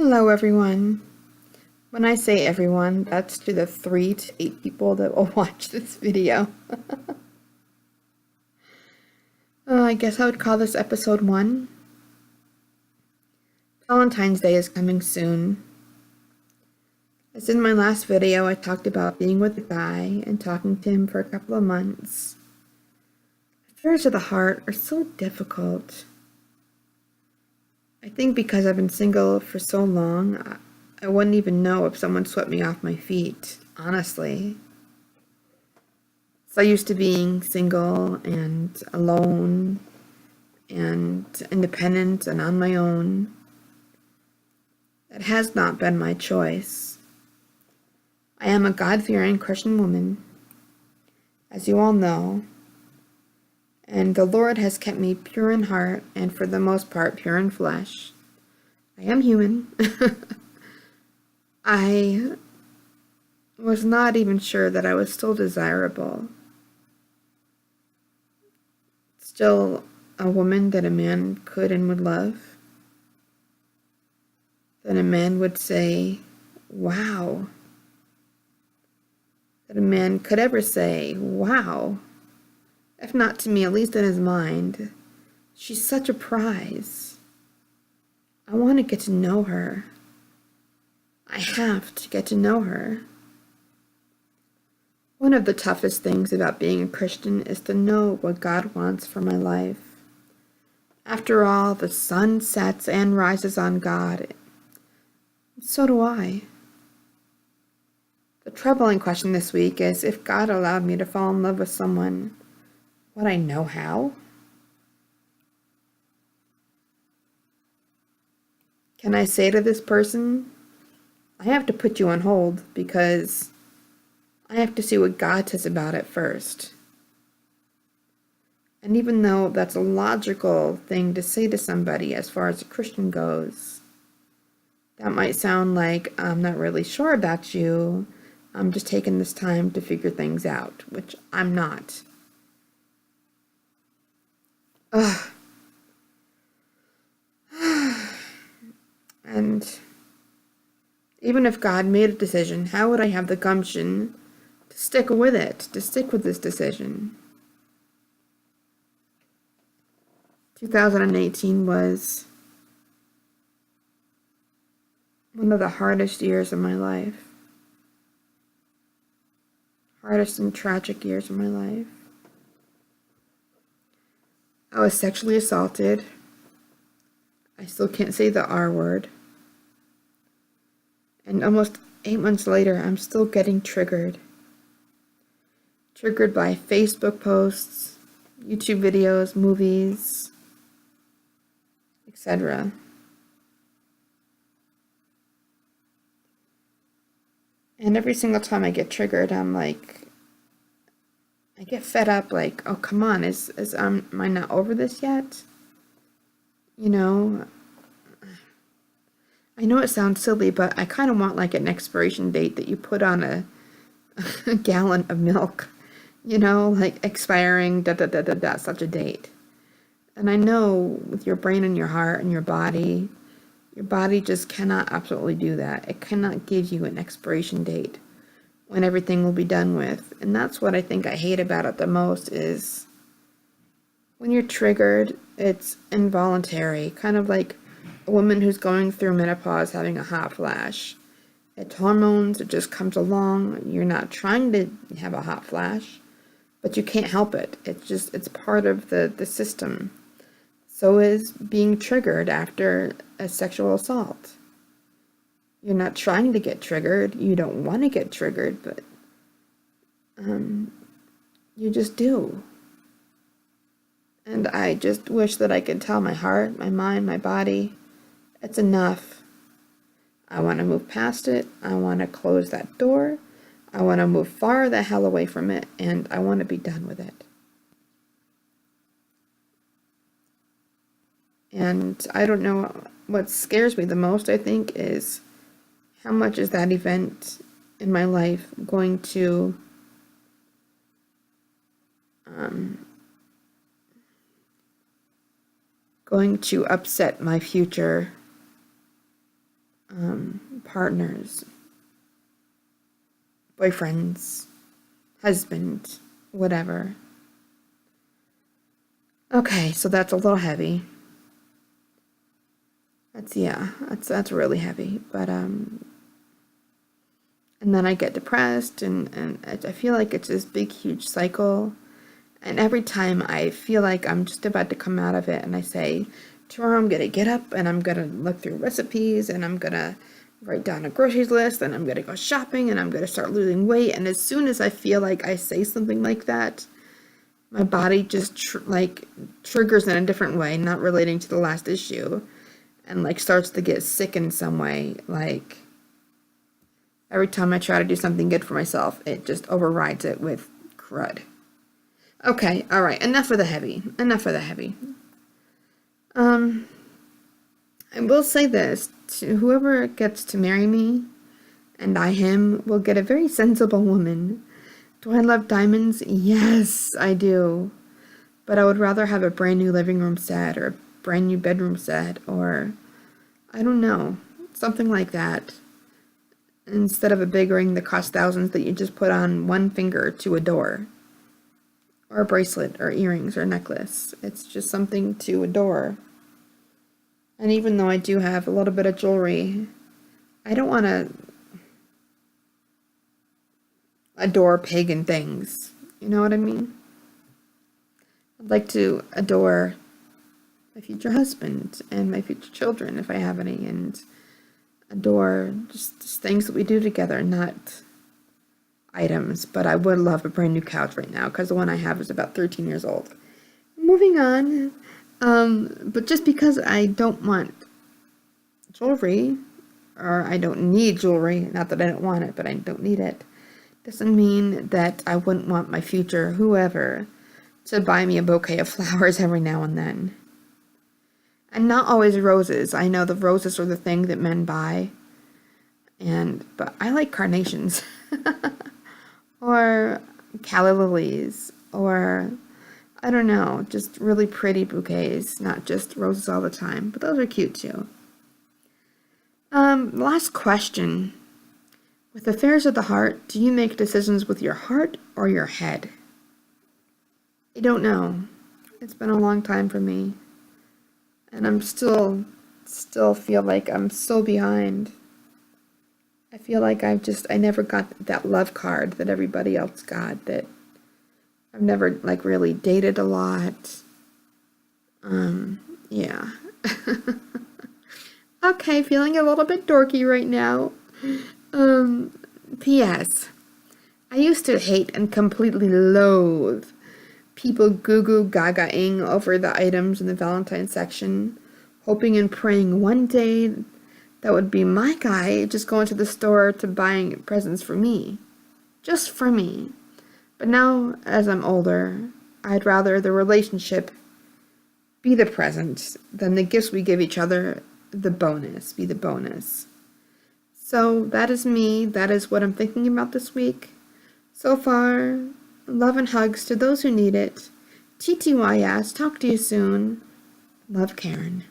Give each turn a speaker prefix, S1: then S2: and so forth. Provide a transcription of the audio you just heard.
S1: Hello, everyone. When I say everyone, that's to the 3 to 8 people that will watch this video. I guess I would call this episode 1. Valentine's Day is coming soon. As in my last video, I talked about being with a guy and talking to him for a couple of months. Affairs of the heart are so difficult. I think because I've been single for so long, I wouldn't even know if someone swept me off my feet, honestly. So used to being single and alone and independent and on my own. That has not been my choice. I am a God-fearing Christian woman, as you all know, and the Lord has kept me pure in heart and for the most part pure in flesh. I am human. I was not even sure that I was still desirable. Still a woman that a man could and would love. That a man would say, wow. That a man could ever say, wow. If not to me, at least in his mind. She's such a prize. I want to get to know her. I have to get to know her. One of the toughest things about being a Christian is to know what God wants for my life. After all, the sun sets and rises on God. So do I. The troubling question this week is, if God allowed me to fall in love with someone, would I know how? Can I say to this person, I have to put you on hold because I have to see what God says about it first. And even though that's a logical thing to say to somebody as far as a Christian goes, that might sound like, I'm not really sure about you. I'm just taking this time to figure things out, which I'm not. Ugh. And even if God made a decision, how would I have the gumption to stick with it, to stick with this decision? 2018 was one of the hardest years of my life. Hardest and tragic years of my life. I was sexually assaulted. I still can't say the R word. And almost 8 months later, I'm still getting triggered. Triggered by Facebook posts, YouTube videos, movies, etc. And every single time I get triggered, I'm like, I get fed up, like, oh, come on, am I not over this yet? You know, I know it sounds silly, but I kind of want like an expiration date that you put on a gallon of milk, you know, like expiring, such a date. And I know with your brain and your heart and your body just cannot absolutely do that. It cannot give you an expiration date when everything will be done with. And that's what I think I hate about it the most is when you're triggered, it's involuntary, kind of like a woman who's going through menopause having a hot flash. It's hormones, it just comes along. You're not trying to have a hot flash, but you can't help it. It's part of the system. So is being triggered after a sexual assault. You're not trying to get triggered. You don't want to get triggered, but you just do. And I just wish that I could tell my heart, my mind, my body, it's enough. I want to move past it. I want to close that door. I want to move far the hell away from it, and I want to be done with it. And I don't know, what scares me the most, I think, is how much is that event in my life going to upset my future partners, boyfriends, husband, whatever. Okay, so that's a little heavy. That's really heavy. But and then I get depressed, and I feel like it's this big, huge cycle. And every time I feel like I'm just about to come out of it, and I say, tomorrow I'm gonna get up and I'm gonna look through recipes, and I'm gonna write down a groceries list, and I'm gonna go shopping, and I'm gonna start losing weight. And as soon as I feel like I say something like that, my body just triggers in a different way, not relating to the last issue, and like starts to get sick in some way. Like every time I try to do something good for myself, it just overrides it with crud. Okay, all right, enough of the heavy. Enough of the heavy. I will say this, to whoever gets to marry me, and I him, will get a very sensible woman. Do I love diamonds? Yes, I do. But I would rather have a brand new living room set, or a brand new bedroom set, or, I don't know, something like that. Instead of a big ring that costs thousands that you just put on one finger to adore. Or a bracelet, or earrings, or a necklace. It's just something to adore. And even though I do have a little bit of jewelry, I don't want to adore pagan things. You know what I mean? I'd like to adore my future husband and my future children, if I have any, and adore just things that we do together, not items. But I would love a brand new couch right now, because the one I have is about 13 years old. Moving on. But just because I don't want jewelry, or I don't need jewelry, not that I don't want it, but I don't need it, doesn't mean that I wouldn't want my future whoever to buy me a bouquet of flowers every now and then. And not always roses. I know the roses are the thing that men buy, but I like carnations. Or calla lilies, or I don't know, just really pretty bouquets, not just roses all the time, but those are cute too. Last question. With affairs of the heart, do you make decisions with your heart or your head? I don't know. It's been a long time for me. And I'm still feel like I'm so behind. I feel like I never got that love card that everybody else got, that I've never like really dated a lot. Yeah. Okay, feeling a little bit dorky right now. P.S. I used to hate and completely loathe people goo-goo gaga-ing over the items in the Valentine's section, hoping and praying one day that would be my guy just going to the store to buying presents for me. Just for me. But now, as I'm older, I'd rather the relationship be the present than the gifts we give each other be the bonus. So that is me. That is what I'm thinking about this week. So far, love and hugs to those who need it. TTYS, talk to you soon. Love, Karen.